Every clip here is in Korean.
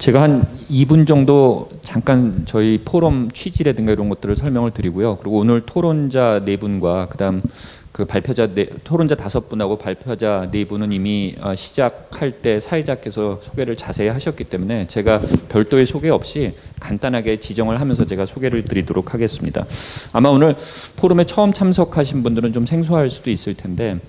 제가 한 2분 정도 잠깐 저희 포럼 취지라든가 이런 것들을 설명을 드리고요. 그리고 오늘 토론자 4분과 그다음 그 토론자 5분하고 발표자 4분은 이미 시작할 때 사회자께서 소개를 자세히 하셨기 때문에 제가 별도의 소개 없이 간단하게 지정을 하면서 제가 소개를 드리도록 하겠습니다. 아마 오늘 포럼에 처음 참석하신 분들은 좀 생소할 수도 있을 텐데,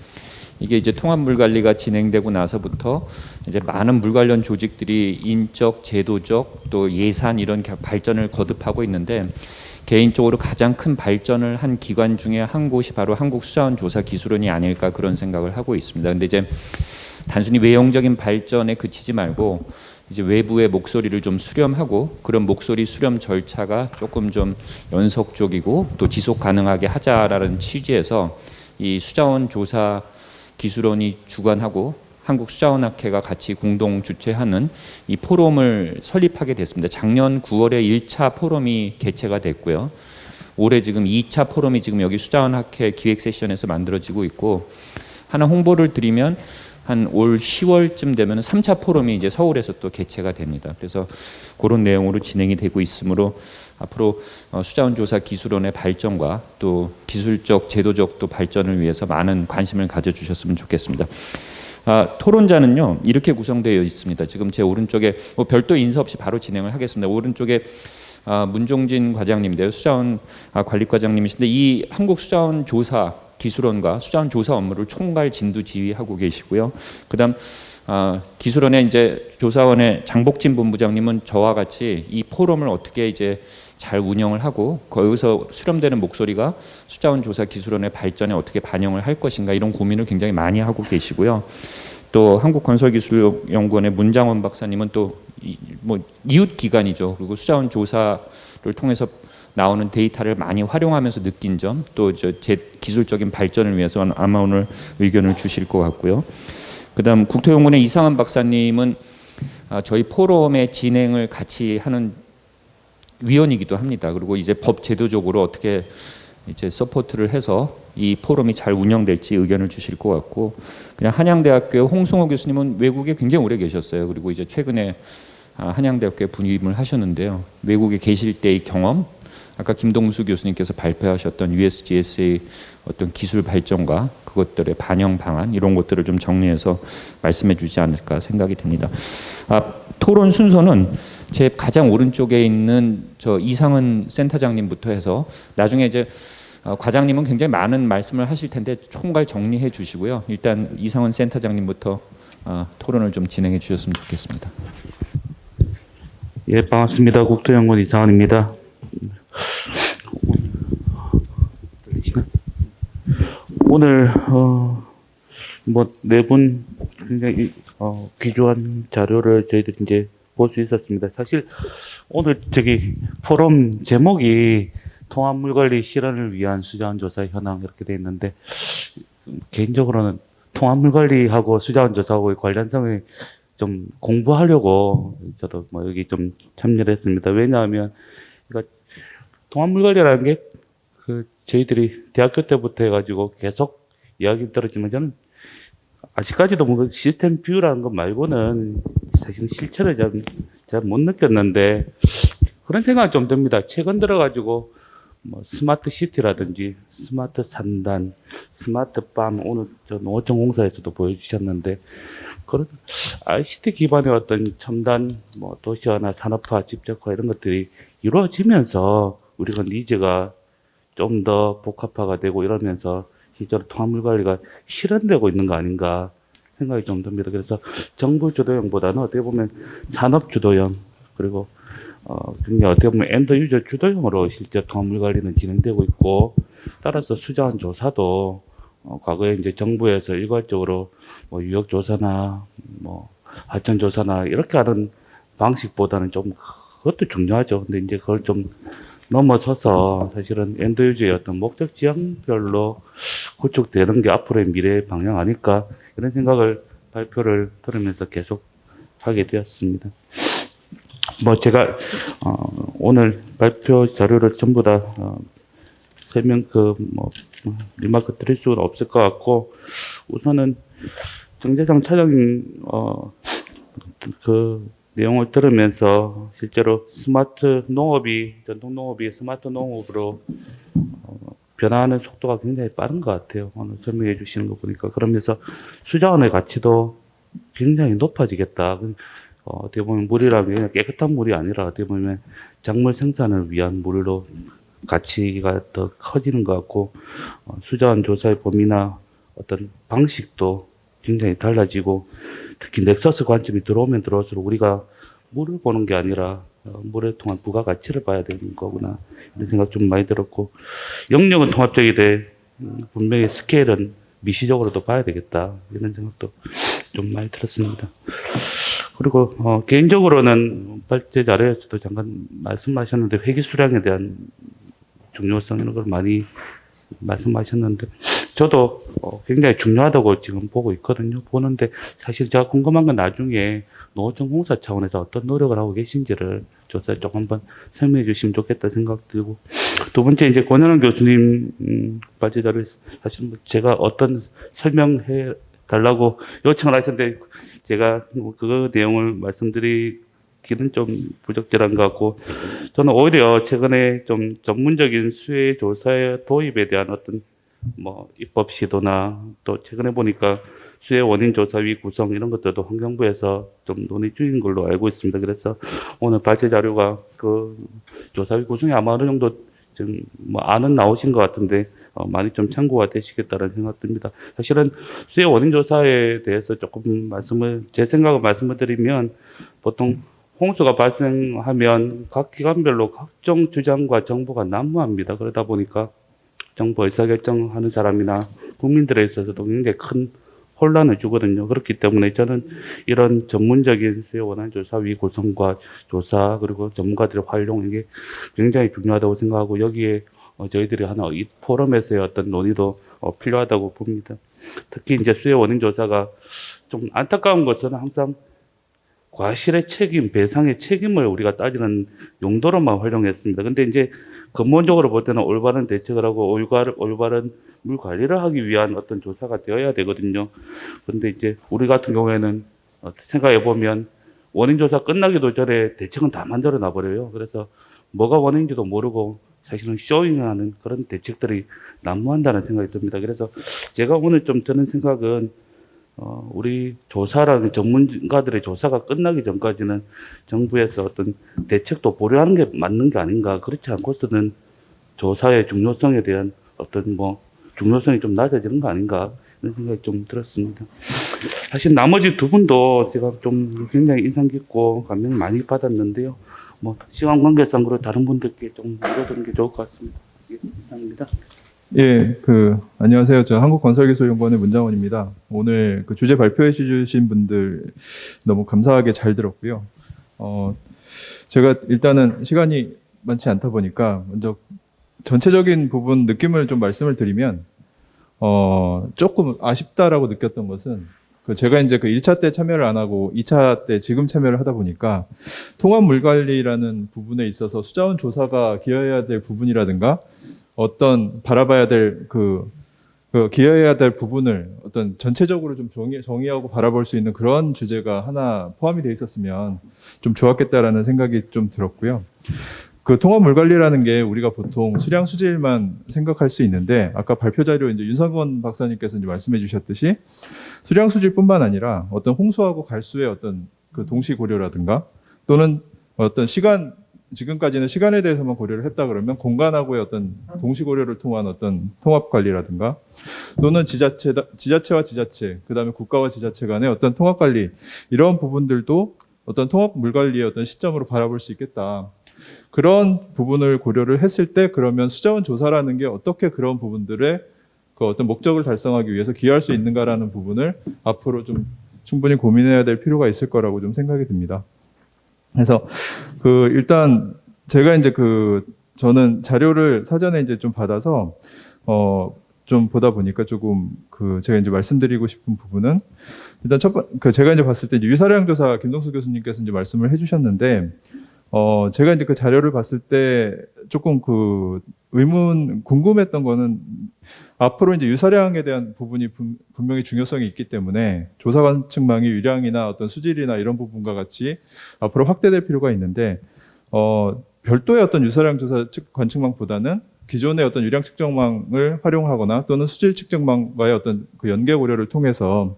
이게 이제 통합물관리가 진행되고 나서부터 이제 많은 물 관련 조직들이 인적, 제도적, 또 예산 이런 발전을 거듭하고 있는데, 개인적으로 가장 큰 발전을 한 기관 중에 한 곳이 바로 한국수자원조사기술원이 아닐까 그런 생각을 하고 있습니다. 근데 이제 단순히 외형적인 발전에 그치지 말고 이제 외부의 목소리를 좀 수렴하고, 그런 목소리 수렴 절차가 조금 좀 연속적이고 또 지속 가능하게 하자라는 취지에서 이 수자원 조사 기술원이 주관하고 한국수자원학회가 같이 공동 주최하는 이 포럼을 설립하게 됐습니다. 작년 9월에 1차 포럼이 개최가 됐고요. 올해 지금 2차 포럼이 지금 여기 수자원학회 기획 세션에서 만들어지고 있고, 하나 홍보를 드리면 한 올 10월쯤 되면 3차 포럼이 이제 서울에서 또 개최가 됩니다. 그래서 그런 내용으로 진행이 되고 있으므로 앞으로 수자원 조사 기술원의 발전과 또 기술적, 제도적 또 발전을 위해서 많은 관심을 가져주셨으면 좋겠습니다. 토론자는요 이렇게 구성되어 있습니다. 지금 제 오른쪽에 별도 인사 없이 바로 진행을 하겠습니다. 오른쪽에 문종진 과장님인데요, 수자원 관리과장님이신데, 이 한국수자원 조사 기술원과 수자원 조사 업무를 총괄 진두 지휘하고 계시고요. 그다음 기술원의 이제 조사원의 장복진 본부장님은 저와 같이 이 포럼을 어떻게 이제 잘 운영을 하고 거기서 수렴되는 목소리가 수자원 조사 기술원의 발전에 어떻게 반영을 할 것인가, 이런 고민을 굉장히 많이 하고 계시고요. 또 한국건설기술연구원의 문장원 박사님은 또 이웃 기관이죠. 그리고 수자원 조사를 통해서 나오는 데이터를 많이 활용하면서 느낀 점, 또 제 기술적인 발전을 위해서 아마 오늘 의견을 주실 것 같고요. 그다음 국토연구원의 이상한 박사님은 저희 포럼의 진행을 같이 하는 위원이기도 합니다. 그리고 이제 법 제도적으로 어떻게 이제 서포트를 해서 이 포럼이 잘 운영될지 의견을 주실 것 같고, 그냥 한양대학교 홍승호 교수님은 외국에 굉장히 오래 계셨어요. 그리고 이제 최근에 한양대학교에 분임을 하셨는데요. 외국에 계실 때의 경험, 아까 김동수 교수님께서 발표하셨던 USGS의 어떤 기술 발전과 그것들의 반영 방안, 이런 것들을 좀 정리해서 말씀해 주지 않을까 생각이 됩니다. 토론 순서는 제 가장 오른쪽에 있는 저 이상은 센터장님부터 해서, 나중에 이제 과장님은 굉장히 많은 말씀을 하실 텐데 총괄 정리해 주시고요. 일단 이상은 센터장님부터 토론을 좀 진행해 주셨으면 좋겠습니다. 예, 반갑습니다. 국토연구원 이상은입니다. 오늘 네 분 굉장히 귀중한 자료를 저희들이 이제 볼 수 있었습니다. 사실 오늘 포럼 제목이 통합물관리 실현을 위한 수자원조사 현황 이렇게 돼 있는데, 개인적으로는 통합물관리하고 수자원조사하고의 관련성을 좀 공부하려고 저도 여기 좀 참여를 했습니다. 왜냐하면 통합물관리라는 게 저희들이 대학교 때부터 해가지고 계속 이야기 들었지만, 저는 아직까지도 시스템 뷰라는 것 말고는 사실 실체를 잘 못 느꼈는데, 그런 생각이 좀 듭니다. 최근 들어가지고 스마트 시티라든지 스마트 산단, 스마트 밤, 오늘 저 농어촌공사에서도 보여주셨는데, 그런 ICT 기반의 어떤 첨단 도시화나 산업화, 집적화 이런 것들이 이루어지면서 우리가 니즈가 좀 더 복합화가 되고 이러면서 실제로 통합물관리가 실현되고 있는 거 아닌가 생각이 좀 듭니다. 그래서 정부 주도형보다는 어떻게 보면 산업 주도형, 그리고 굉장히 어떻게 보면 엔드 유저 주도형으로 실제 통합물관리는 진행되고 있고, 따라서 수자원 조사도 과거에 이제 정부에서 일괄적으로 유역 조사나 하천 조사나 이렇게 하는 방식보다는 좀, 그것도 중요하죠. 근데 이제 그걸 좀 넘어서서 사실은 엔드 유저의 어떤 목적 지향별로 구축되는 게 앞으로의 미래의 방향 아닐까, 이런 생각을 발표를 들으면서 계속 하게 되었습니다. 제가 오늘 발표 자료를 전부 다 설명 리마크 드릴 수는 없을 것 같고, 우선은 정재상 차장님 내용을 들으면서 실제로 스마트 농업이 전통 농업이 스마트 농업으로 변화하는 속도가 굉장히 빠른 것 같아요. 오늘 설명해 주시는 거 보니까 그러면서 수자원의 가치도 굉장히 높아지겠다. 어떻게 보면 물이라는 게 그냥 깨끗한 물이 아니라 어떻게 보면 작물 생산을 위한 물로 가치가 더 커지는 것 같고 수자원 조사의 범위나 어떤 방식도 굉장히 달라지고 특히 넥서스 관점이 들어오면 들어올수록 우리가 물을 보는 게 아니라 물에 통한 부가가치를 봐야 되는 거구나 이런 생각 좀 많이 들었고 영역은 통합적이되 분명히 스케일은 미시적으로도 봐야 되겠다 이런 생각도 좀 많이 들었습니다. 그리고 개인적으로는 발제 자료에서도 잠깐 말씀하셨는데 회계 수량에 대한 중요성 이런 걸 많이 말씀하셨는데 저도 굉장히 중요하다고 지금 보고 있거든요. 보는데 사실 제가 궁금한 건 나중에 농어촌 공사 차원에서 어떤 노력을 하고 계신지를 조사에 좀 한번 설명해 주시면 좋겠다 생각 들고 두 번째 이제 권현원 교수님 발제자를 사실 뭐 제가 어떤 설명해 달라고 요청을 하셨는데 제가 그 내용을 말씀드리기는 좀 부적절한 것 같고 저는 오히려 최근에 좀 전문적인 수해 조사의 도입에 대한 어떤 뭐 입법 시도나 또 최근에 보니까 수해 원인 조사위 구성 이런 것들도 환경부에서 좀 논의 중인 걸로 알고 있습니다. 그래서 오늘 발제 자료가 그 조사위 구성이 아마 어느 정도 지금 뭐 안은 나오신 것 같은데 많이 좀 참고가 되시겠다는 생각 듭니다. 사실은 수해 원인 조사에 대해서 조금 제 생각을 말씀을 드리면 보통 홍수가 발생하면 각 기관별로 각종 주장과 정보가 난무합니다. 그러다 보니까 정부 의사결정하는 사람이나 국민들에 있어서도 굉장히 큰 혼란을 주거든요. 그렇기 때문에 저는 이런 전문적인 수요 원한 조사위 구성과 조사 그리고 전문가들의 활용 이게 굉장히 중요하다고 생각하고 여기에 저희들이 하나 이 포럼에서의 어떤 논의도 필요하다고 봅니다. 특히 이제 수요 원인 조사가 좀 안타까운 것은 항상 과실의 책임, 배상의 책임을 우리가 따지는 용도로만 활용했습니다. 근데 이제 근본적으로 볼 때는 올바른 대책을 하고 올바른 물 관리를 하기 위한 어떤 조사가 되어야 되거든요. 그런데 이제 우리 같은 경우에는 생각해 보면 원인 조사 끝나기도 전에 대책은 다 만들어 놔버려요. 그래서 뭐가 원인인지도 모르고 사실은 쇼잉하는 그런 대책들이 난무한다는 생각이 듭니다. 그래서 제가 오늘 좀 드는 생각은 우리 조사라는 전문가들의 조사가 끝나기 전까지는 정부에서 어떤 대책도 보류하는 게 맞는 게 아닌가. 그렇지 않고서는 조사의 중요성에 대한 어떤 뭐 중요성이 좀 낮아지는 거 아닌가. 이런 생각이 좀 들었습니다. 사실 나머지 두 분도 제가 좀 굉장히 인상 깊고 감명 많이 받았는데요. 뭐 시간 관계상으로 다른 분들께 좀 물어보는 게 좋을 것 같습니다. 이상입니다. 예, 안녕하세요. 저 한국건설기술연구원의 문장원입니다. 오늘 그 주제 발표해 주신 분들 너무 감사하게 잘 들었고요. 제가 일단은 시간이 많지 않다 보니까 먼저 전체적인 부분 느낌을 좀 말씀을 드리면, 조금 아쉽다라고 느꼈던 것은 제가 이제 1차 때 참여를 안 하고 2차 때 지금 참여를 하다 보니까 통합 물관리라는 부분에 있어서 수자원 조사가 기여해야 될 부분이라든가 어떤 바라봐야 될 기여해야 될 부분을 어떤 전체적으로 좀 정의하고 바라볼 수 있는 그런 주제가 하나 포함이 되어 있었으면 좀 좋았겠다라는 생각이 좀 들었고요. 통합 물관리라는 게 우리가 보통 수량 수질만 생각할 수 있는데 아까 발표 자료 이제 윤상건 박사님께서 이제 말씀해 주셨듯이 수량 수질뿐만 아니라 어떤 홍수하고 갈수의 어떤 동시 고려라든가 또는 어떤 지금까지는 시간에 대해서만 고려를 했다 그러면 공간하고의 어떤 동시 고려를 통한 어떤 통합 관리라든가 또는 지자체와 지자체, 그다음에 국가와 지자체 간의 어떤 통합 관리 이런 부분들도 어떤 통합 물 관리의 어떤 시점으로 바라볼 수 있겠다. 그런 부분을 고려를 했을 때 그러면 수자원 조사라는 게 어떻게 그런 부분들의 어떤 목적을 달성하기 위해서 기여할 수 있는가라는 부분을 앞으로 좀 충분히 고민해야 될 필요가 있을 거라고 좀 생각이 듭니다. 그래서 일단 제가 이제 저는 자료를 사전에 이제 좀 받아서 좀 보다 보니까 조금 제가 이제 말씀드리고 싶은 부분은 일단 제가 이제 봤을 때 이제 유사량 조사 김동수 교수님께서 이제 말씀을 해주셨는데 제가 이제 자료를 봤을 때 조금 궁금했던 거는 앞으로 이제 유사량에 대한 부분이 분명히 중요성이 있기 때문에 조사 관측망이 유량이나 어떤 수질이나 이런 부분과 같이 앞으로 확대될 필요가 있는데 별도의 어떤 유사량 조사 관측망보다는 기존의 어떤 유량 측정망을 활용하거나 또는 수질 측정망과의 어떤 그 연계 고려를 통해서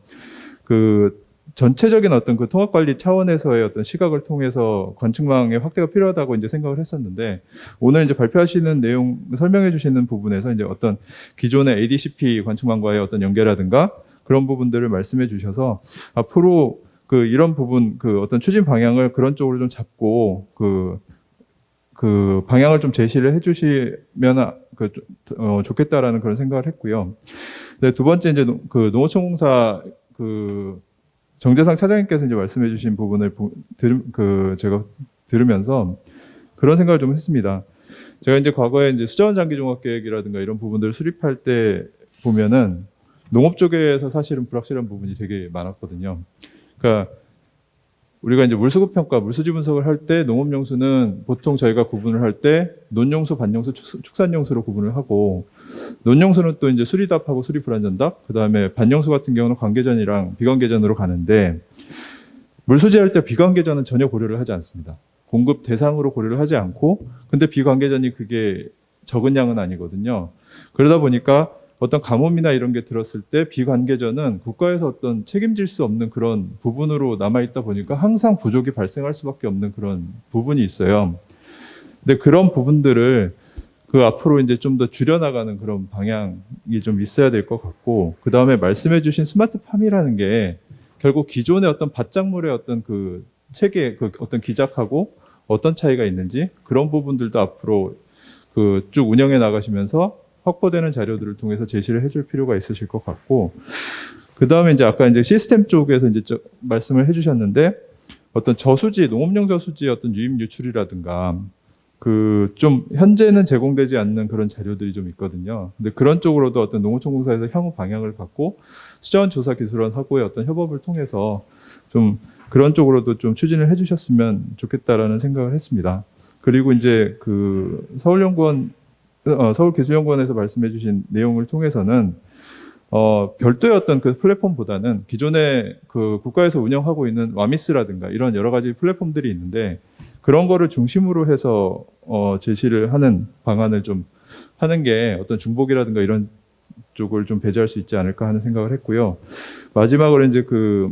그 전체적인 어떤 그 통합 관리 차원에서의 어떤 시각을 통해서 관측망의 확대가 필요하다고 이제 생각을 했었는데 오늘 이제 발표하시는 내용 설명해 주시는 부분에서 이제 어떤 기존의 ADCP 관측망과의 어떤 연계라든가 그런 부분들을 말씀해 주셔서 앞으로 그 이런 부분 그 어떤 추진 방향을 그런 쪽으로 좀 잡고 그 방향을 좀 제시를 해주시면 좋겠다라는 그런 생각을 했고요. 네, 두 번째 이제 그 농어촌공사 그 정재상 차장님께서 이제 말씀해주신 부분을 제가 들으면서 그런 생각을 좀 했습니다. 제가 이제 과거에 이제 수자원 장기 종합 계획이라든가 이런 부분들을 수립할 때 보면은 농업 쪽에서 사실은 불확실한 부분이 되게 많았거든요. 그러니까 우리가 이제 물수급 평가, 물수지 분석을 할 때 농업용수는 보통 저희가 구분을 할 때 논용수, 반용수, 축산용수로 구분을 하고 논용수는 또 이제 수리답하고 수리불안전답, 그 다음에 반용수 같은 경우는 관계전이랑 비관계전으로 가는데 물수지 할 때 비관계전은 전혀 고려를 하지 않습니다. 공급 대상으로 고려를 하지 않고 근데 비관계전이 그게 적은 양은 아니거든요. 그러다 보니까 어떤 가뭄이나 이런 게 들었을 때 비관계전은 국가에서 어떤 책임질 수 없는 그런 부분으로 남아있다 보니까 항상 부족이 발생할 수밖에 없는 그런 부분이 있어요. 근데 그런 부분들을 그 앞으로 이제 좀 더 줄여나가는 그런 방향이 좀 있어야 될 것 같고 그 다음에 말씀해주신 스마트팜이라는 게 결국 기존의 어떤 밭작물의 어떤 그 체계, 그 어떤 기작하고 어떤 차이가 있는지 그런 부분들도 앞으로 그 쭉 운영해 나가시면서 확보되는 자료들을 통해서 제시를 해줄 필요가 있으실 것 같고, 그 다음에 이제 아까 이제 시스템 쪽에서 이제 말씀을 해주셨는데, 어떤 저수지, 농업용 저수지의 어떤 유입 유출이라든가, 그 좀 현재는 제공되지 않는 그런 자료들이 좀 있거든요. 근데 그런 쪽으로도 어떤 농어촌공사에서 향후 방향을 갖고 수자원 조사 기술원하고의 어떤 협업을 통해서 좀 그런 쪽으로도 좀 추진을 해주셨으면 좋겠다라는 생각을 했습니다. 그리고 이제 그 서울기술연구원에서 말씀해주신 내용을 통해서는 별도의 어떤 그 플랫폼보다는 기존에 그 국가에서 운영하고 있는 와미스라든가 이런 여러 가지 플랫폼들이 있는데 그런 거를 중심으로 해서 제시를 하는 방안을 좀 하는 게 어떤 중복이라든가 이런 쪽을 좀 배제할 수 있지 않을까 하는 생각을 했고요. 마지막으로 이제 그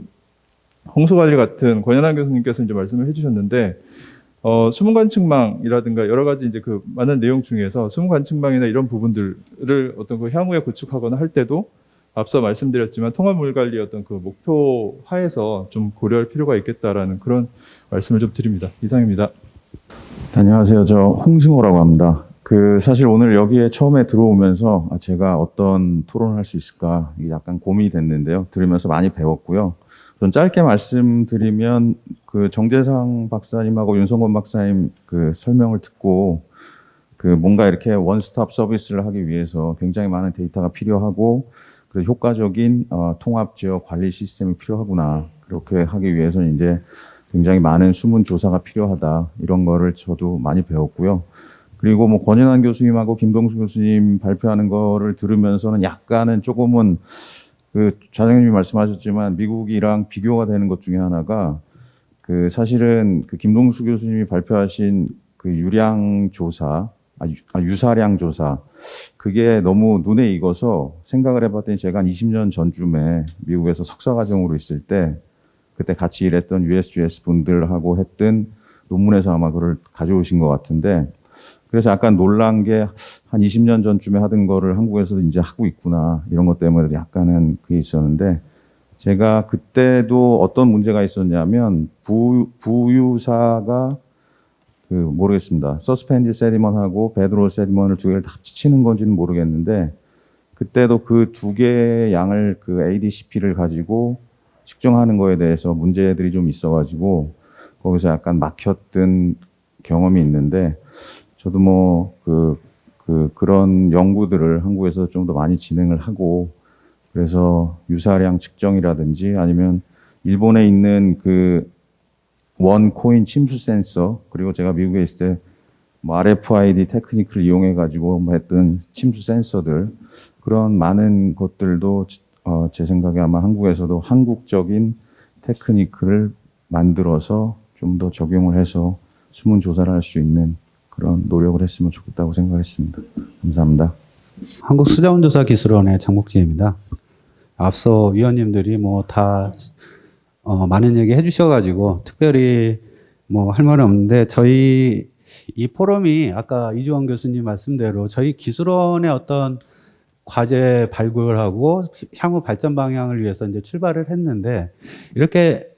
홍수관리 같은 권현환 교수님께서 이제 말씀을 해주셨는데. 수문 관측망이라든가 여러 가지 이제 그 많은 내용 중에서 수문 관측망이나 이런 부분들을 어떤 그 향후에 구축하거나 할 때도 앞서 말씀드렸지만 통합물 관리 어떤 그 목표 하에서 좀 고려할 필요가 있겠다라는 그런 말씀을 좀 드립니다. 이상입니다. 안녕하세요. 저 홍승호라고 합니다. 사실 오늘 여기에 처음에 들어오면서 제가 어떤 토론을 할 수 있을까 이게 약간 고민이 됐는데요. 들으면서 많이 배웠고요. 좀 짧게 말씀드리면 그 정재상 박사님하고 윤성권 박사님 그 설명을 듣고 그 뭔가 이렇게 원스톱 서비스를 하기 위해서 굉장히 많은 데이터가 필요하고 그 효과적인 통합 지역 관리 시스템이 필요하구나. 그렇게 하기 위해서는 이제 굉장히 많은 수문 조사가 필요하다. 이런 거를 저도 많이 배웠고요. 그리고 뭐 권현환 교수님하고 김동수 교수님 발표하는 거를 들으면서는 약간은 조금은 그 차장님이 말씀하셨지만 미국이랑 비교가 되는 것 중에 하나가 그 사실은 그 김동수 교수님이 발표하신 그 유량 조사, 유사량 조사 그게 너무 눈에 익어서 생각을 해봤더니 제가 한 20년 전쯤에 미국에서 석사과정으로 있을 때 그때 같이 일했던 USGS 분들하고 했던 논문에서 아마 그걸 가져오신 것 같은데 그래서 약간 놀란 게 한 20년 전쯤에 하던 거를 한국에서도 이제 하고 있구나. 이런 것 때문에 약간은 그게 있었는데 제가 그때도 어떤 문제가 있었냐면 부유사가 그 모르겠습니다. 서스펜디 세디먼하고 베드로 세디먼을 두 개를 다 합치는 건지는 모르겠는데 그때도 그 두 개의 양을 그 ADCP를 가지고 측정하는 거에 대해서 문제들이 좀 있어가지고 거기서 약간 막혔던 경험이 있는데 저도 뭐 그런 연구들을 한국에서 좀 더 많이 진행을 하고 그래서 유사량 측정이라든지 아니면 일본에 있는 그 원 코인 침수 센서 그리고 제가 미국에 있을 때 뭐 RFID 테크닉을 이용해 가지고 뭐 했던 침수 센서들 그런 많은 것들도 제 생각에 아마 한국에서도 한국적인 테크닉을 만들어서 좀 더 적용을 해서 수문 조사를 할 수 있는 그런 노력을 했으면 좋겠다고 생각했습니다. 감사합니다. 한국수자원조사기술원의 장목진입니다. 앞서 위원님들이 뭐 다 많은 얘기 해주셔가지고 특별히 뭐 할 말은 없는데 저희 이 포럼이 아까 이주원 교수님 말씀대로 저희 기술원의 어떤 과제 발굴하고 향후 발전 방향을 위해서 이제 출발을 했는데 이렇게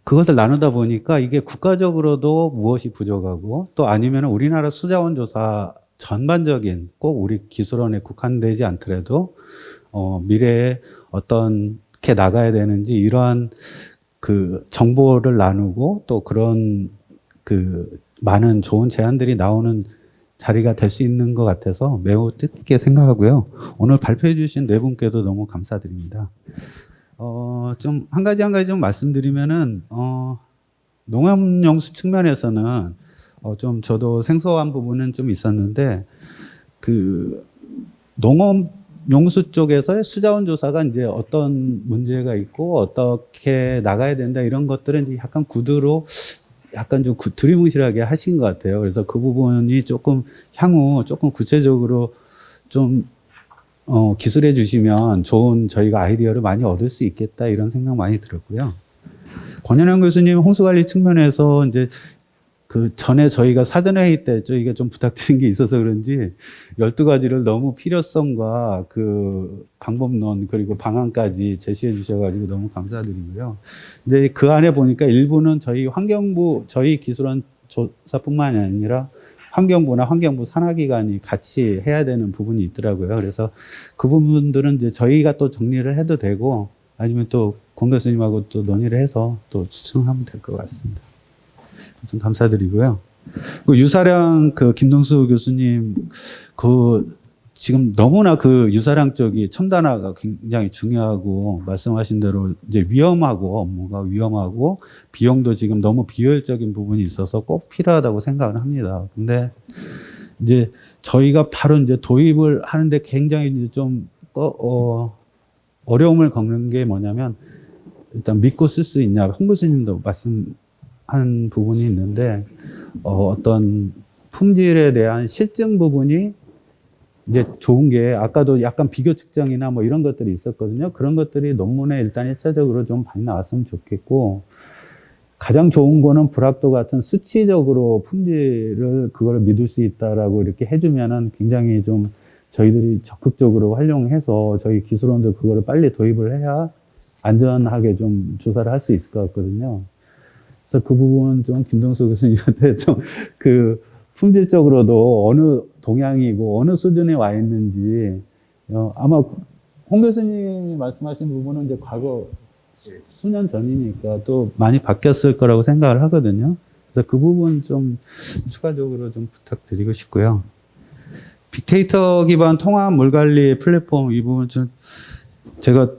그것을 나누다 보니까 이게 국가적으로도 무엇이 부족하고 또 아니면 우리나라 수자원 조사 전반적인 꼭 우리 기술원에 국한되지 않더라도 미래에 어떻게 나가야 되는지 이러한 그 정보를 나누고 또 그런 그 많은 좋은 제안들이 나오는 자리가 될 수 있는 것 같아서 매우 뜻깊게 생각하고요. 오늘 발표해 주신 네 분께도 너무 감사드립니다. 좀 한 가지 좀 말씀드리면은 농업용수 측면에서는 좀 저도 생소한 부분은 좀 있었는데 그 농업용수 쪽에서의 수자원 조사가 이제 어떤 문제가 있고 어떻게 나가야 된다 이런 것들은 이제 약간 구두로 약간 좀 두리뭉실하게 하신 것 같아요. 그래서 그 부분이 조금 향후 조금 구체적으로 좀 기술해 주시면 좋은 저희가 아이디어를 많이 얻을 수 있겠다 이런 생각 많이 들었고요. 권현영 교수님 홍수관리 측면에서 이제 그 전에 저희가 사전회의 때 저희가 좀 부탁드린 게 있어서 그런지 12가지를 너무 필요성과 그 방법론 그리고 방안까지 제시해 주셔가지고 너무 감사드리고요. 근데 그 안에 보니까 일부는 저희 환경부, 저희 기술원 조사뿐만이 아니라 환경부나 환경부 산하기관이 같이 해야 되는 부분이 있더라고요. 그래서 그 부분들은 이제 저희가 또 정리를 해도 되고 아니면 또 권 교수님하고 또 논의를 해서 또 추천하면 될 것 같습니다. 좀 감사드리고요. 그 유사량 그 김동수 교수님 그 지금 너무나 그 유사량 쪽이 첨단화가 굉장히 중요하고 말씀하신 대로 이제 위험하고 업무가 위험하고 비용도 지금 너무 비효율적인 부분이 있어서 꼭 필요하다고 생각을 합니다. 근데 이제 저희가 바로 이제 도입을 하는데 굉장히 이제 좀 어려움을 겪는 게 뭐냐면 일단 믿고 쓸 수 있냐. 홍 교수님도 말씀한 부분이 있는데 어떤 품질에 대한 실증 부분이 이제 좋은 게 아까도 약간 비교 측정이나 뭐 이런 것들이 있었거든요. 그런 것들이 논문에 일단 1차적으로 좀 많이 나왔으면 좋겠고 가장 좋은 거는 불합도 같은 수치적으로 품질을 그걸 믿을 수 있다라고 이렇게 해주면은 굉장히 좀 저희들이 적극적으로 활용해서 저희 기술원들 그거를 빨리 도입을 해야 안전하게 좀 조사를 할 수 있을 것 같거든요. 그래서 그 부분 좀 김동수 교수님한테 좀 그 품질적으로도 어느 동향이고 어느 수준에 와 있는지 아마 홍 교수님이 말씀하신 부분은 이제 과거 수년 전이니까 또 많이 바뀌었을 거라고 생각을 하거든요. 그래서 그 부분 좀 추가적으로 좀 부탁드리고 싶고요. 빅데이터 기반 통합 물관리 플랫폼 이 부분 좀 제가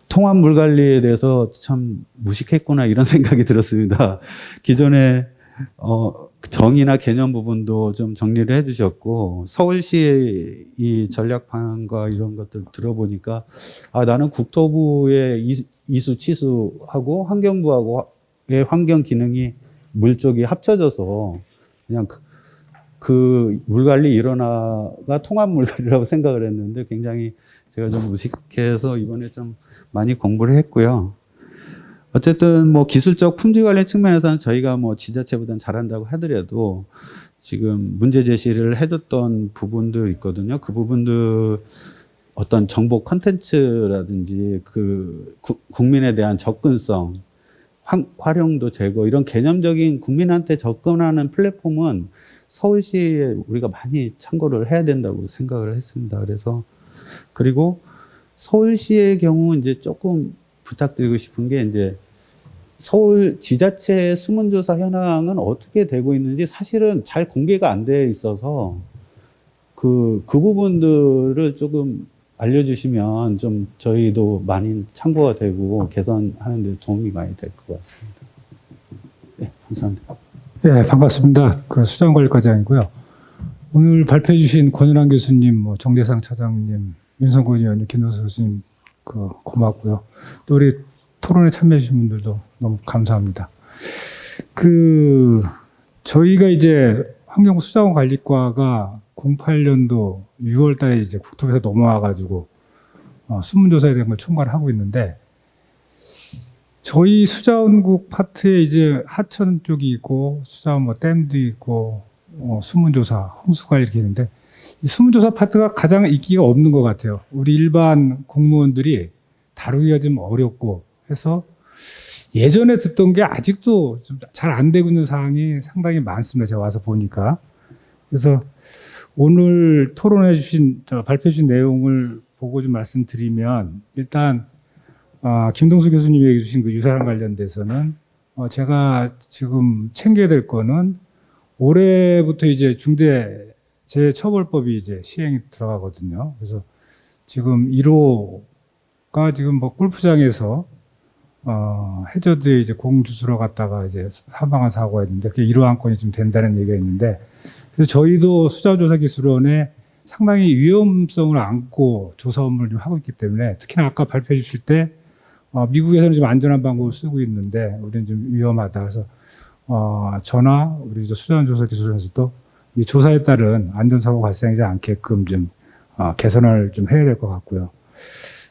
통합 물관리에 대해서 참 무식했구나 이런 생각이 들었습니다. 기존에 정의나 개념 부분도 좀 정리를 해주셨고 서울시의 이 전략 방안과 이런 것들 들어보니까 나는 국토부의 이수 치수하고 환경부하고의 환경 기능이 물 쪽이 합쳐져서 그냥 그 물관리 일원화가 통합 물관리라고 생각을 했는데 굉장히 제가 좀 무식해서 이번에 좀 많이 공부를 했고요. 어쨌든 뭐 기술적 품질 관리 측면에서는 저희가 뭐 지자체보다는 잘한다고 하더라도 지금 문제 제시를 해줬던 부분도 있거든요. 그 부분들 어떤 정보 컨텐츠라든지 그 국민에 대한 접근성, 활용도 제고 이런 개념적인 국민한테 접근하는 플랫폼은 서울시에 우리가 많이 참고를 해야 된다고 생각을 했습니다. 그래서 그리고 서울시의 경우 이제 조금 부탁드리고 싶은 게 이제 서울 지자체 수문조사 현황은 어떻게 되고 있는지 사실은 잘 공개가 안 돼 있어서 그 부분들을 조금 알려주시면 좀 저희도 많이 참고가 되고 개선하는 데 도움이 많이 될 것 같습니다. 네, 감사합니다. 네, 반갑습니다. 그 수장관리과장이고요. 오늘 발표해 주신 권윤환 교수님, 뭐 정대상 차장님, 윤성근 의원님, 김동수 교수님 고맙고요. 또 우리 토론에 참여해 주신 분들도 너무 감사합니다. 저희가 이제 환경부 수자원관리과가 08년도 6월 달에 이제 국토부에서 넘어와 가지고 수문조사에 대한 걸 총괄을 하고 있는데, 저희 수자원국 파트에 이제 하천 쪽이 있고 수자원 뭐 댐도 있고 수문조사, 홍수관리 이렇게 있는데, 이 수문조사 파트가 가장 인기가 없는 것 같아요. 우리 일반 공무원들이 다루기가 좀 어렵고 해서 예전에 듣던 게 아직도 좀 잘 안 되고 있는 사항이 상당히 많습니다. 제가 와서 보니까. 그래서 오늘 토론해 주신, 발표해 주신 내용을 보고 좀 말씀드리면, 일단 김동수 교수님이 얘기해 주신 그 유사랑 관련돼서는 제가 지금 챙겨야 될 거는 올해부터 이제 중대재해처벌법이 이제 시행이 들어가거든요. 그래서 지금 1호가 지금 뭐 골프장에서 해저드에 이제 공 주스러 갔다가 이제 사망한 사고가 있는데, 그게 1호 안건이 좀 된다는 얘기가 있는데, 그래서 저희도 수자원조사기술원에 상당히 위험성을 안고 조사 업무를 좀 하고 있기 때문에, 특히나 아까 발표해 주실 때 미국에서는 좀 안전한 방법을 쓰고 있는데 우리는 좀 위험하다. 그래서 저나 우리 수자원조사기술원에서도 이 조사에 따른 안전사고 발생하지 않게끔 좀 개선을 좀 해야 될 것 같고요.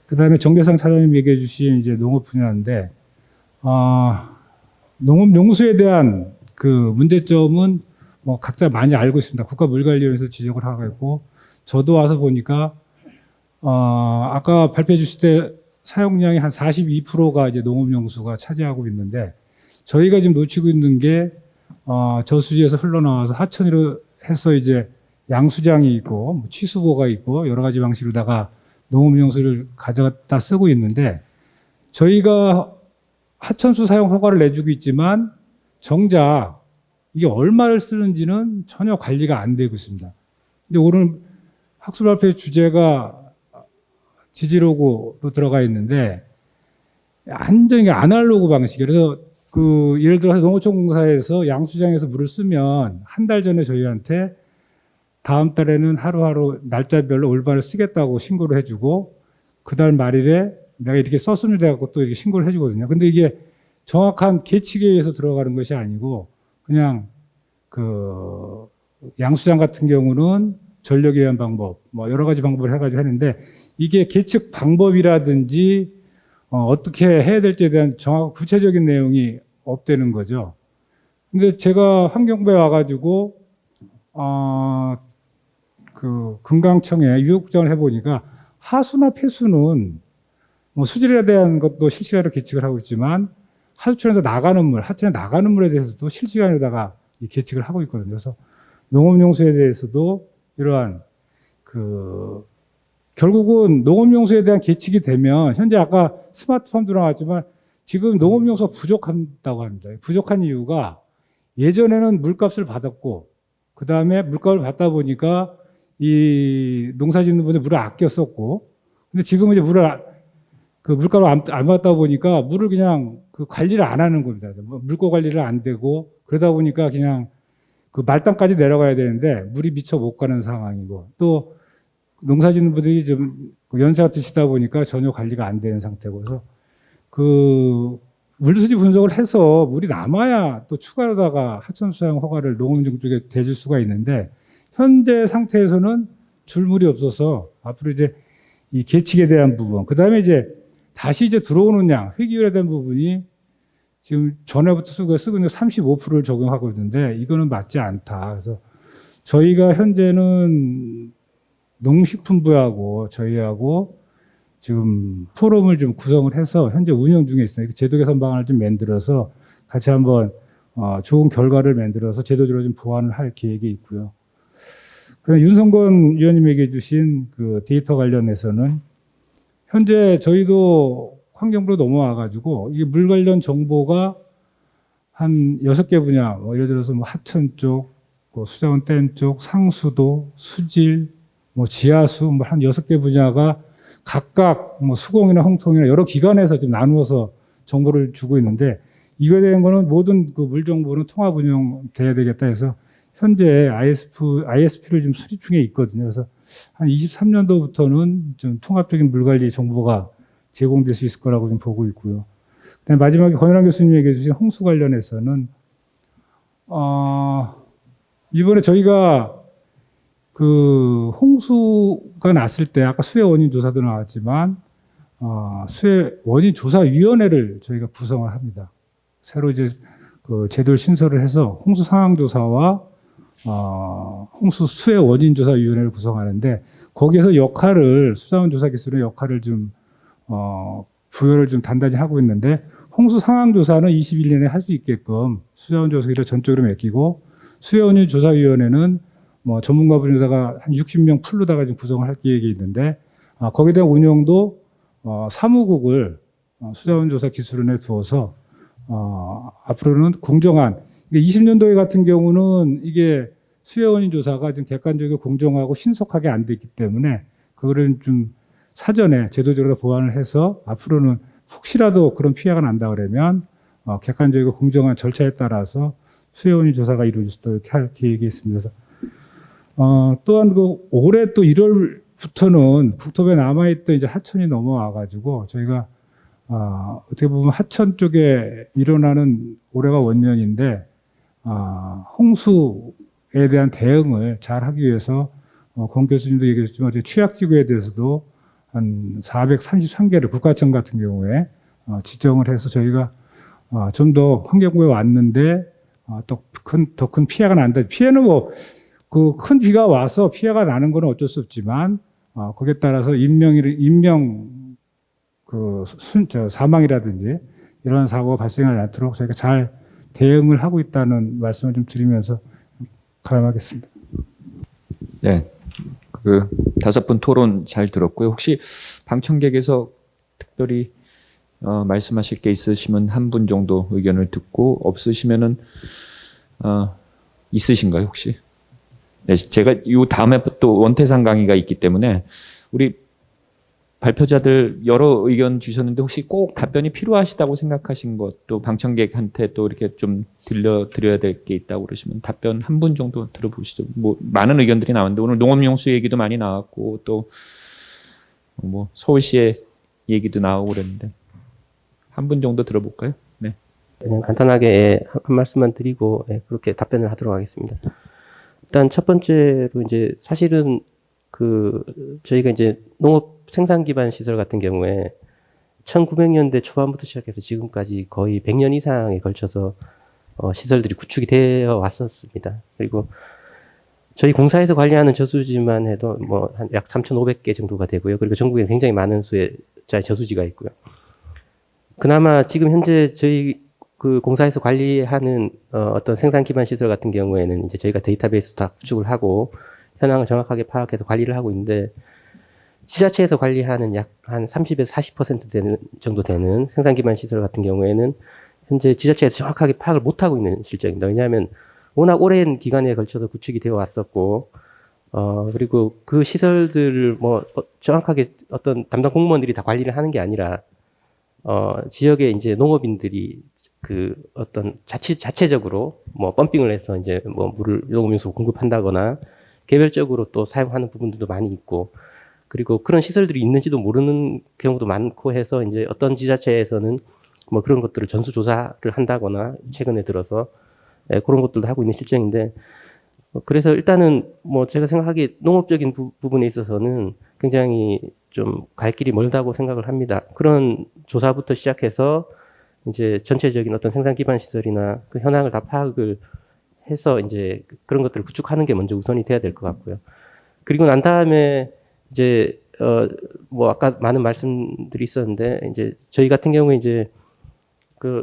그다음에 정대상 차장님 얘기해 주신 이제 농업 분야인데, 농업 용수에 대한 그 문제점은 뭐 각자 많이 알고 있습니다. 국가물관리원에서 지적을 하고 있고, 저도 와서 보니까 아까 발표해 주실 때 사용량이 한 42%가 이제 농업용수가 차지하고 있는데, 저희가 지금 놓치고 있는 게 저수지에서 흘러나와서 하천으로 해서 이제 양수장이 있고 뭐 취수보가 있고 여러 가지 방식으로다가 농업용수를 가져다 쓰고 있는데, 저희가 하천수 사용 허가를 내주고 있지만 정작 이게 얼마를 쓰는지는 전혀 관리가 안 되고 있습니다. 근데 오늘 학술 발표의 주제가 지지로그로 들어가 있는데, 완전히 아날로그 방식이에요. 그래서 예를 들어서 농어촌공사에서 양수장에서 물을 쓰면 한 달 전에 저희한테 다음 달에는 하루하루 날짜별로 올바를 쓰겠다고 신고를 해주고, 그 달 말일에 내가 이렇게 썼습니다 해갖고 또 이렇게 신고를 해주거든요. 근데 이게 정확한 계측에 의해서 들어가는 것이 아니고, 그냥 양수장 같은 경우는 전력에 의한 방법, 뭐 여러 가지 방법을 해가지고 하는데, 이게 계측 방법이라든지 어떻게 해야 될지에 대한 정확한 구체적인 내용이 없다는 거죠. 근데 제가 환경부에 와가지고 금강청에 유효국정을 해보니까 하수나 폐수는 뭐 수질에 대한 것도 실시간으로 계측을 하고 있지만, 하수처에서 나가는 물, 하천에 나가는 물에 대해서도 실시간으로다가 계측을 하고 있거든요. 그래서 농업용수에 대해서도 이러한 결국은 농업용수에 대한 계측이 되면, 현재 아까 스마트팜도 나왔지만 지금 농업용수가 부족하다고 합니다. 부족한 이유가, 예전에는 물값을 받았고 그 다음에 물값을 받다 보니까 이 농사 짓는 분들 물을 아껴 썼고, 근데 지금은 이제 물값을 안 받다 보니까 물을 그냥 관리를 안 하는 겁니다. 물고 관리를 안 되고, 그러다 보니까 그냥 말단까지 내려가야 되는데 물이 미처 못 가는 상황이고, 또 농사 짓는 분들이 좀 연세가 드시다 보니까 전혀 관리가 안 되는 상태고, 그래서 물수지 분석을 해서 물이 남아야 또 추가로다가 하천 수사용 허가를 농업용 쪽에 대줄 수가 있는데, 현재 상태에서는 줄 물이 없어서 앞으로 이제 이 계측에 대한 부분, 그 다음에 이제 다시 이제 들어오는 양, 회기율에 대한 부분이 지금 전에부터 쓰고 있는 35%를 적용하고 있는데, 이거는 맞지 않다. 그래서 저희가 현재는 농식품부하고 저희하고 지금 포럼을 좀 구성을 해서 현재 운영 중에 있습니다. 제도 개선 방안을 좀 만들어서 같이 한번 좋은 결과를 만들어서 제도적으로 좀 보완을 할 계획이 있고요. 그럼 윤성건 위원님이 얘기해 주신 데이터 관련해서는 현재 저희도 환경부로 넘어와가지고 이게 물 관련 정보가 한 6개 분야, 뭐 예를 들어서 뭐 하천 쪽, 뭐 수자원 댐 쪽, 상수도, 수질, 뭐 지하수, 뭐 한 6개 분야가 각각 뭐 수공이나 홍통이나 여러 기관에서 좀 나누어서 정보를 주고 있는데, 이거에 대한 거는 모든 그 물 정보는 통합 운영돼야 되겠다 해서 현재 ISP를 지금 수립 중에 있거든요. 그래서 한 23년도부터는 좀 통합적인 물 관리 정보가 제공될 수 있을 거라고 좀 보고 있고요. 그다음에 마지막에 권현환 교수님 얘기해 주신 홍수 관련해서는 이번에 저희가 그 홍수가 났을 때 아까 수해 원인 조사도 나왔지만 수해 원인 조사 위원회를 저희가 구성을 합니다. 새로 이제 그 제도를 신설을 해서 홍수 상황 조사와 홍수 수해 원인 조사 위원회를 구성하는데 거기에서 역할을 수자원 조사 기술의 역할을 좀 부여를 좀 단단히 하고 있는데 홍수 상황 조사는 21년에 할 수 있게끔 수자원 조사기를 전적으로 맡기고 수해 원인 조사 위원회는 뭐 전문가분에다가 한 60명 풀로다가 지금 구성을 할 계획이 있는데 거기에 대한 운영도 사무국을 수자원조사 기술원에 두어서 앞으로는 공정한 20년도에 같은 경우는 이게 수해원인 조사가 지금 객관적이고 공정하고 신속하게 안 됐기 때문에 그거를 좀 사전에 제도적으로 보완을 해서 앞으로는 혹시라도 그런 피해가 난다 그러면 객관적이고 공정한 절차에 따라서 수해원인 조사가 이루어질 수 있도록 이렇게 할 계획이 있습니다. 그래서 또한 그 올해 또 1월부터는 국토부에 남아있던 이제 하천이 넘어와가지고 저희가 어떻게 보면 하천 쪽에 일어나는 올해가 원년인데 홍수에 대한 대응을 잘 하기 위해서 권 교수님도 얘기했지만 취약지구에 대해서도 한 433개를 국가청 같은 경우에 지정을 해서 저희가 좀 더 환경부에 왔는데 더 큰 피해가 난다. 피해는 뭐 그 큰 비가 와서 피해가 나는 건 어쩔 수 없지만 거기에 따라서 사망이라든지 이런 사고가 발생하지 않도록 저희가 잘 대응을 하고 있다는 말씀을 좀 드리면서 가름하겠습니다. 네, 그 5분 토론 잘 들었고요. 혹시 방청객에서 특별히 말씀하실 게 있으시면 한 분 정도 의견을 듣고 없으시면은 있으신가요 혹시? 네, 제가 이 다음에 또 원태상 강의가 있기 때문에 우리 발표자들 여러 의견 주셨는데 혹시 꼭 답변이 필요하시다고 생각하신 것도 방청객한테 또 이렇게 좀 들려드려야 될 게 있다고 그러시면 답변 한 분 정도 들어보시죠. 뭐 많은 의견들이 나왔는데 오늘 농업용수 얘기도 많이 나왔고 또 뭐 서울시의 얘기도 나오고 그랬는데 한 분 정도 들어볼까요? 네. 그냥 간단하게 한 말씀만 드리고 그렇게 답변을 하도록 하겠습니다. 일단 첫 번째로 이제 사실은 저희가 이제 농업 생산 기반 시설 같은 경우에 1900년대 초반부터 시작해서 지금까지 거의 100년 이상에 걸쳐서 시설들이 구축이 되어 왔었습니다. 그리고 저희 공사에서 관리하는 저수지만 해도 뭐 한 약 3,500개 정도가 되고요. 그리고 전국에 굉장히 많은 수의 저수지가 있고요. 그나마 지금 현재 저희 그 공사에서 관리하는 어떤 생산 기반 시설 같은 경우에는 이제 저희가 데이터베이스 다 구축을 하고 현황을 정확하게 파악해서 관리를 하고 있는데 지자체에서 관리하는 약 한 30에서 40% 정도 되는 생산 기반 시설 같은 경우에는 현재 지자체에서 정확하게 파악을 못 하고 있는 실정입니다. 왜냐하면 워낙 오랜 기간에 걸쳐서 구축이 되어 왔었고 그리고 그 시설들을 뭐 정확하게 어떤 담당 공무원들이 다 관리를 하는 게 아니라 지역에 이제 농업인들이 그 어떤 자체적으로 뭐 펌핑을 해서 이제 뭐 물을 농업용수로 공급한다거나 개별적으로 또 사용하는 부분들도 많이 있고 그리고 그런 시설들이 있는지도 모르는 경우도 많고 해서 이제 어떤 지자체에서는 뭐 그런 것들을 전수조사를 한다거나 최근에 들어서 그런 것들도 하고 있는 실정인데 그래서 일단은 뭐 제가 생각하기에 농업적인 부분에 있어서는 굉장히 좀 갈 길이 멀다고 생각을 합니다. 그런 조사부터 시작해서 이제 전체적인 어떤 생산 기반 시설이나 그 현황을 다 파악을 해서 이제 그런 것들을 구축하는 게 먼저 우선이 돼야 될 것 같고요. 그리고 난 다음에 이제 뭐 아까 많은 말씀들이 있었는데 이제 저희 같은 경우에 이제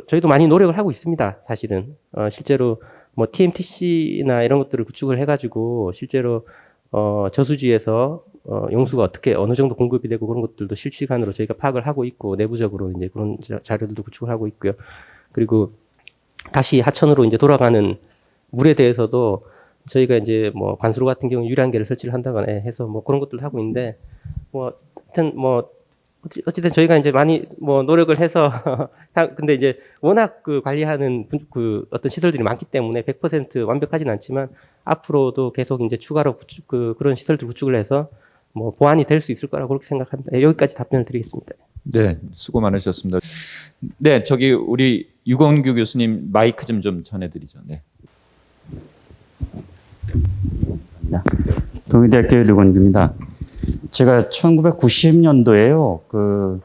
저희도 많이 노력을 하고 있습니다. 사실은 실제로 뭐 TMTC나 이런 것들을 구축을 해가지고 실제로 저수지에서 용수가 어떻게 어느 정도 공급이 되고 그런 것들도 실시간으로 저희가 파악을 하고 있고 내부적으로 이제 그런 자료들도 구축을 하고 있고요. 그리고 다시 하천으로 이제 돌아가는 물에 대해서도 저희가 이제 뭐 관수로 같은 경우 유량계를 설치를 한다거나 해서 뭐 그런 것들도 하고 있는데 뭐 하여튼 뭐 어쨌든 저희가 이제 많이 뭐 노력을 해서 근데 이제 워낙 그 관리하는 그 어떤 시설들이 많기 때문에 100% 완벽하진 않지만 앞으로도 계속 이제 추가로 그런 시설들 구축을 해서 뭐 보완이 될 수 있을 거라고 그렇게 생각합니다. 예, 여기까지 답변을 드리겠습니다. 네, 수고 많으셨습니다. 네, 저기 우리 유건규 교수님 마이크 좀 전해드리죠. 네. 동의대학교 류건규입니다. 제가 1990년도에요.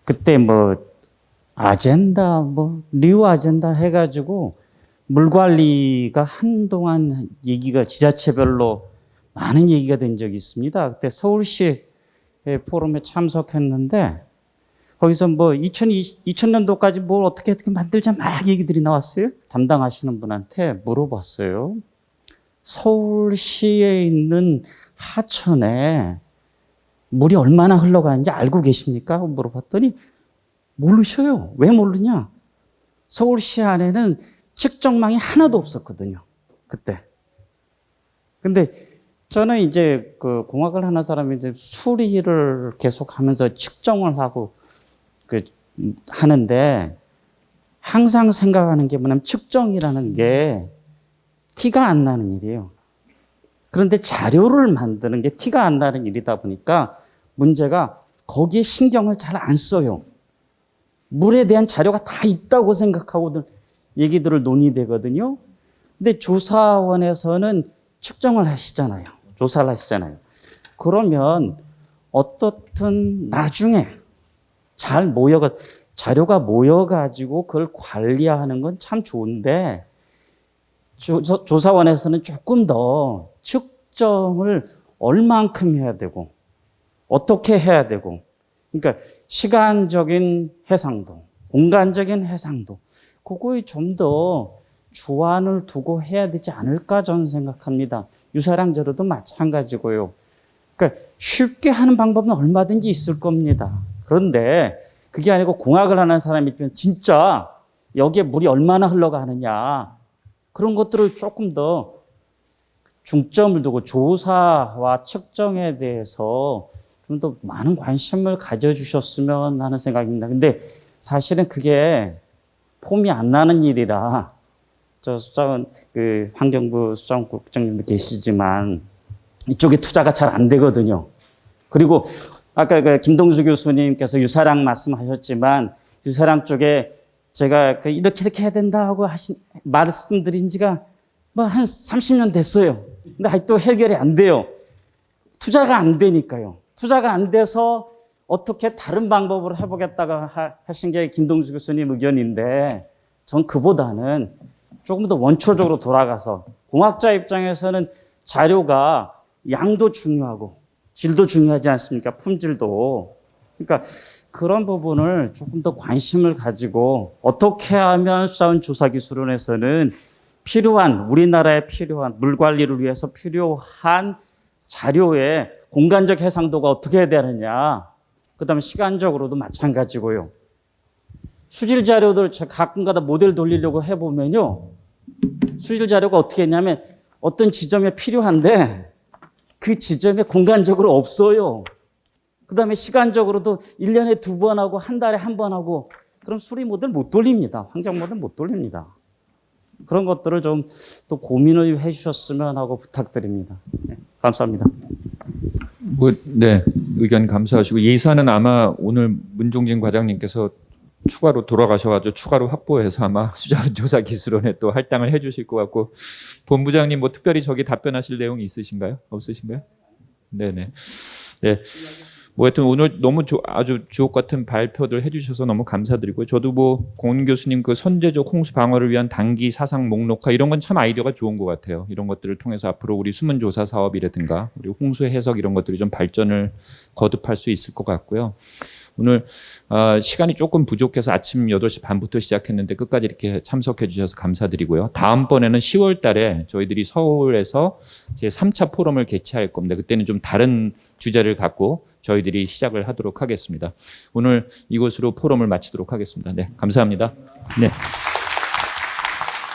그때 뭐 아젠다, 뭐 리우 아젠다 해가지고 물 관리가 한동안 얘기가 지자체별로 많은 얘기가 된 적이 있습니다. 그때 서울시 포럼에 참석했는데 거기서 뭐 2000년도까지 뭘 어떻게 만들자 막 얘기들이 나왔어요. 담당하시는 분한테 물어봤어요. 서울시에 있는 하천에 물이 얼마나 흘러가는지 알고 계십니까? 하고 물어봤더니 모르셔요. 왜 모르냐? 서울시 안에는 측정망이 하나도 없었거든요. 그때. 근데 저는 이제 그 공학을 하는 사람인데 수리를 계속 하면서 측정을 하고 하는데 항상 생각하는 게 뭐냐면 측정이라는 게 티가 안 나는 일이에요. 그런데 자료를 만드는 게 티가 안 나는 일이다 보니까 문제가 거기에 신경을 잘 안 써요. 물에 대한 자료가 다 있다고 생각하고들 얘기들을 논의되거든요. 근데 조사원에서는 측정을 하시잖아요. 조사를 하시잖아요. 그러면 어떻든 나중에 잘 자료가 모여가지고 그걸 관리하는 건 참 좋은데 조사원에서는 조금 더 측정을 얼만큼 해야 되고 어떻게 해야 되고 그러니까 시간적인 해상도, 공간적인 해상도 그거에 좀 더 주안을 두고 해야 되지 않을까 저는 생각합니다. 유사랑 제로도 마찬가지고요. 그러니까 쉽게 하는 방법은 얼마든지 있을 겁니다. 그런데 그게 아니고 공학을 하는 사람이 진짜 여기에 물이 얼마나 흘러가느냐 그런 것들을 조금 더 중점을 두고 조사와 측정에 대해서 좀 더 많은 관심을 가져주셨으면 하는 생각입니다. 근데 사실은 그게 폼이 안 나는 일이라 저 수자원 환경부 수자원국장님도 계시지만 이쪽에 투자가 잘 안 되거든요. 그리고 아까 김동수 교수님께서 유사랑 말씀하셨지만 유사랑 쪽에 제가 이렇게 해야 된다 하고 말씀드린 지가 뭐 한 30년 됐어요. 근데 아직도 해결이 안 돼요. 투자가 안 되니까요. 투자가 안 돼서 어떻게 다른 방법으로 해보겠다고 하신 게 김동수 교수님 의견인데 전 그보다는 조금 더 원초적으로 돌아가서 공학자 입장에서는 자료가 양도 중요하고 질도 중요하지 않습니까? 품질도. 그러니까 그런 부분을 조금 더 관심을 가지고 어떻게 하면 수자원 조사기술원에서는 우리나라에 필요한 물 관리를 위해서 필요한 자료의 공간적 해상도가 어떻게 해야 되느냐. 그다음에 시간적으로도 마찬가지고요. 수질 자료들 제가 가끔가다 모델 돌리려고 해보면요. 수질 자료가 어떻게 했냐면 어떤 지점에 필요한데 그 지점에 공간적으로 없어요. 그다음에 시간적으로도 1년에 2번 하고 한 달에 1번 하고 그럼 수리 모델 못 돌립니다. 환경 모델 못 돌립니다. 그런 것들을 좀 또 고민을 해주셨으면 하고 부탁드립니다. 네, 감사합니다. 네, 의견 감사하시고 예산은 아마 오늘 문종진 과장님께서 추가로 돌아가셔가지고 추가로 확보해서 아마 수자원조사기술원에 또 할당을 해주실 것 같고 본부장님 뭐 특별히 저기 답변하실 내용이 있으신가요? 없으신가요? 네네. 네. 뭐 하여튼 오늘 너무 아주 주옥 같은 발표들 해주셔서 너무 감사드리고요. 저도 뭐 공 교수님 그 선제적 홍수 방어를 위한 단기 사상 목록화 이런 건 참 아이디어가 좋은 것 같아요. 이런 것들을 통해서 앞으로 우리 수문조사 사업이라든가 우리 홍수 해석 이런 것들이 좀 발전을 거듭할 수 있을 것 같고요. 오늘 시간이 조금 부족해서 아침 8시 반부터 시작했는데 끝까지 이렇게 참석해 주셔서 감사드리고요. 다음번에는 10월 달에 저희들이 서울에서 제 3차 포럼을 개최할 겁니다. 그때는 좀 다른 주제를 갖고 저희들이 시작을 하도록 하겠습니다. 오늘 이것으로 포럼을 마치도록 하겠습니다. 네, 감사합니다. 네.